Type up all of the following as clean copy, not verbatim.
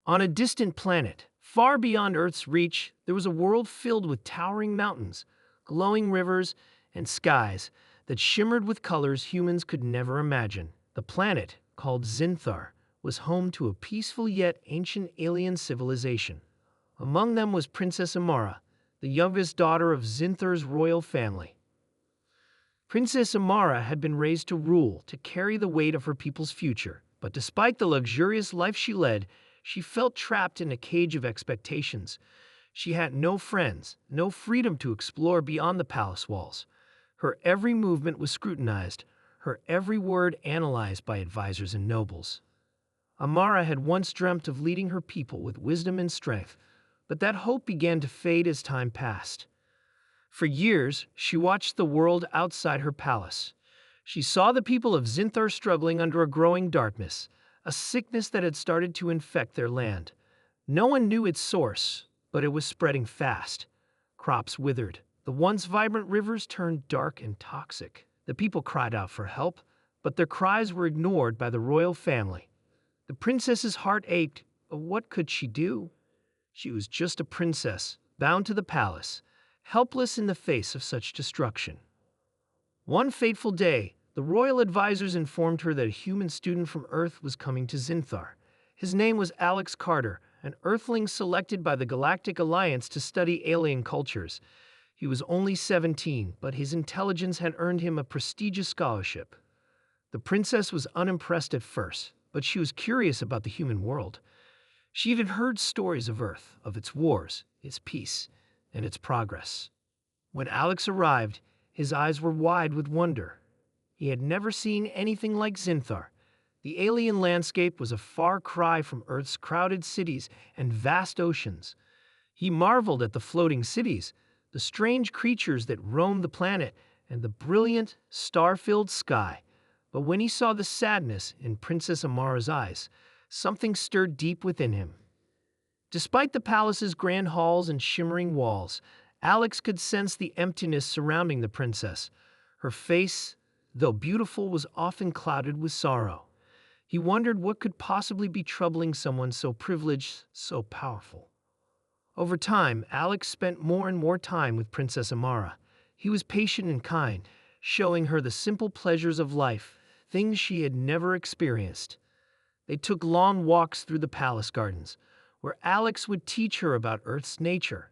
On a distant planet, far beyond Earth's reach, there was a world filled with towering mountains, glowing rivers, and skies that shimmered with colors humans could never imagine. The planet, called Zinthar, was home to a peaceful yet ancient alien civilization. Among them was Princess Amara, the youngest daughter of Zinthar's royal family. Princess Amara had been raised to rule, to carry the weight of her people's future. But despite the luxurious life she led, she felt trapped in a cage of expectations. She had no friends, no freedom to explore beyond the palace walls. Her every movement was scrutinized, her every word analyzed by advisors and nobles. Amara had once dreamt of leading her people with wisdom and strength, but that hope began to fade as time passed. For years, she watched the world outside her palace. She saw the people of Zinthar struggling under a growing darkness, a sickness that had started to infect their land. No one knew its source, but it was spreading fast. Crops withered. The once vibrant rivers turned dark and toxic. The people cried out for help, but their cries were ignored by the royal family. The princess's heart ached, but what could she do? She was just a princess, bound to the palace, helpless in the face of such destruction. One fateful day, the royal advisors informed her that a human student from Earth was coming to Zinthar. His name was Alex Carter, an Earthling selected by the Galactic Alliance to study alien cultures. He was only 17, but his intelligence had earned him a prestigious scholarship. The princess was unimpressed at first, but she was curious about the human world. She had heard stories of Earth, of its wars, its peace, and its progress. When Alex arrived, his eyes were wide with wonder. He had never seen anything like Zinthar. The alien landscape was a far cry from Earth's crowded cities and vast oceans. He marveled at the floating cities, the strange creatures that roamed the planet, and the brilliant, star-filled sky. But when he saw the sadness in Princess Amara's eyes, something stirred deep within him. Despite the palace's grand halls and shimmering walls, Alex could sense the emptiness surrounding the princess. Her face, though beautiful, was often clouded with sorrow. He wondered what could possibly be troubling someone so privileged, so powerful. Over time, Alex spent more and more time with Princess Amara. He was patient and kind, showing her the simple pleasures of life, things she had never experienced. They took long walks through the palace gardens, where Alex would teach her about Earth's nature.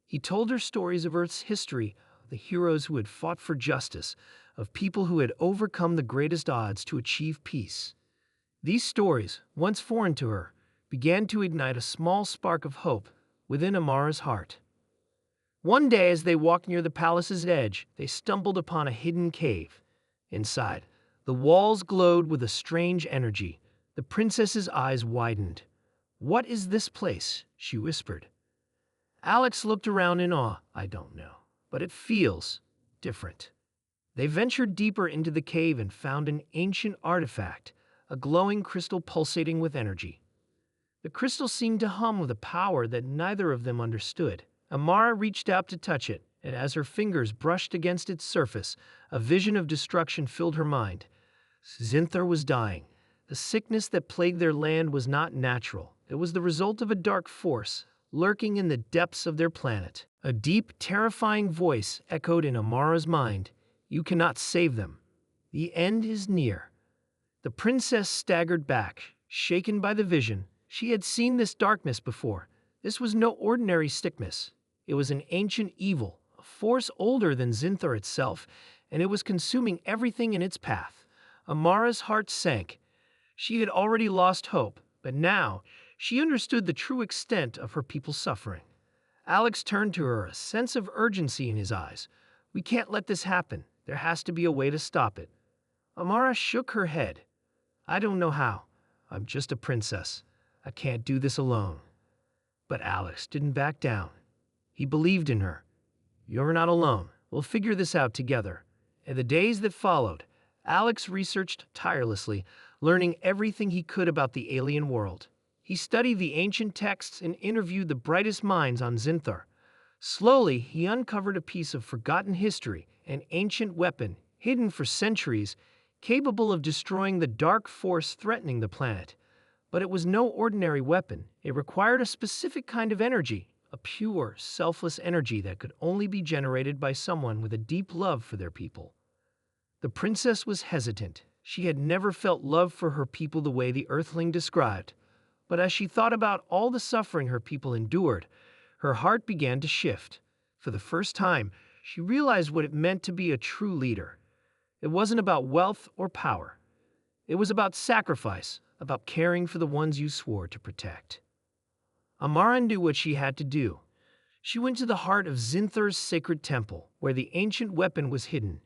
He told her stories of Earth's history, of the heroes who had fought for justice, of people who had overcome the greatest odds to achieve peace. These stories, once foreign to her, began to ignite a small spark of hope within Amara's heart. One day, as they walked near the palace's edge, they stumbled upon a hidden cave. Inside, the walls glowed with a strange energy. The princess's eyes widened. "What is this place?" she whispered. Alex looked around in awe. "I don't know, but it feels different." They ventured deeper into the cave and found an ancient artifact, a glowing crystal pulsating with energy. The crystal seemed to hum with a power that neither of them understood. Amara reached out to touch it, and as her fingers brushed against its surface, a vision of destruction filled her mind. Zinthar was dying. The sickness that plagued their land was not natural. It was the result of a dark force lurking in the depths of their planet. A deep, terrifying voice echoed in Amara's mind. "You cannot save them. The end is near." The princess staggered back, shaken by the vision. She had seen this darkness before. This was no ordinary sickness. It was an ancient evil, a force older than Zinthar itself, and it was consuming everything in its path. Amara's heart sank. She had already lost hope, but now she understood the true extent of her people's suffering. Alex turned to her, a sense of urgency in his eyes. "We can't let this happen. There has to be a way to stop it." Amara shook her head. "I don't know how. I'm just a princess. I can't do this alone." But Alex didn't back down. He believed in her. "You're not alone. We'll figure this out together." In the days that followed, Alex researched tirelessly, learning everything he could about the alien world. He studied the ancient texts and interviewed the brightest minds on Zinthar. Slowly, he uncovered a piece of forgotten history, an ancient weapon, hidden for centuries, capable of destroying the dark force threatening the planet. But it was no ordinary weapon. It required a specific kind of energy, a pure, selfless energy that could only be generated by someone with a deep love for their people. The princess was hesitant. She had never felt love for her people the way the earthling described. But as she thought about all the suffering her people endured, her heart began to shift. For the first time, she realized what it meant to be a true leader. It wasn't about wealth or power. It was about sacrifice, about caring for the ones you swore to protect. Amara knew what she had to do. She went to the heart of Zinthar's sacred temple, where the ancient weapon was hidden.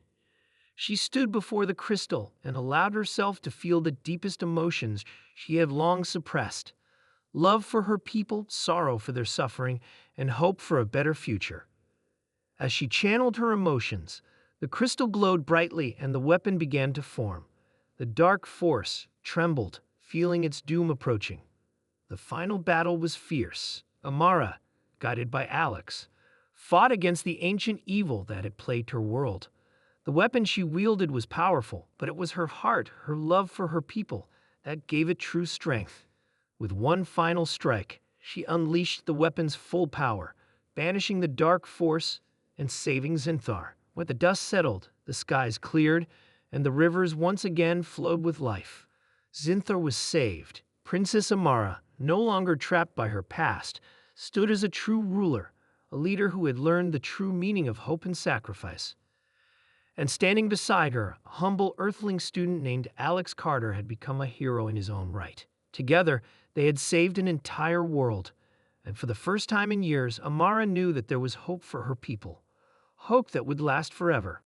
She stood before the crystal and allowed herself to feel the deepest emotions she had long suppressed: love for her people, sorrow for their suffering, and hope for a better future. As she channeled her emotions, the crystal glowed brightly and the weapon began to form. The dark force trembled, feeling its doom approaching. The final battle was fierce. Amara, guided by Alex, fought against the ancient evil that had plagued her world. The weapon she wielded was powerful, but it was her heart, her love for her people, that gave it true strength. With one final strike, she unleashed the weapon's full power, banishing the dark force and saving Zinthar. When the dust settled, the skies cleared, and the rivers once again flowed with life. Zinthar was saved. Princess Amara, no longer trapped by her past, stood as a true ruler, a leader who had learned the true meaning of hope and sacrifice. And standing beside her, a humble earthling student named Alex Carter had become a hero in his own right. Together, they had saved an entire world, and for the first time in years, Amara knew that there was hope for her people, hope that would last forever.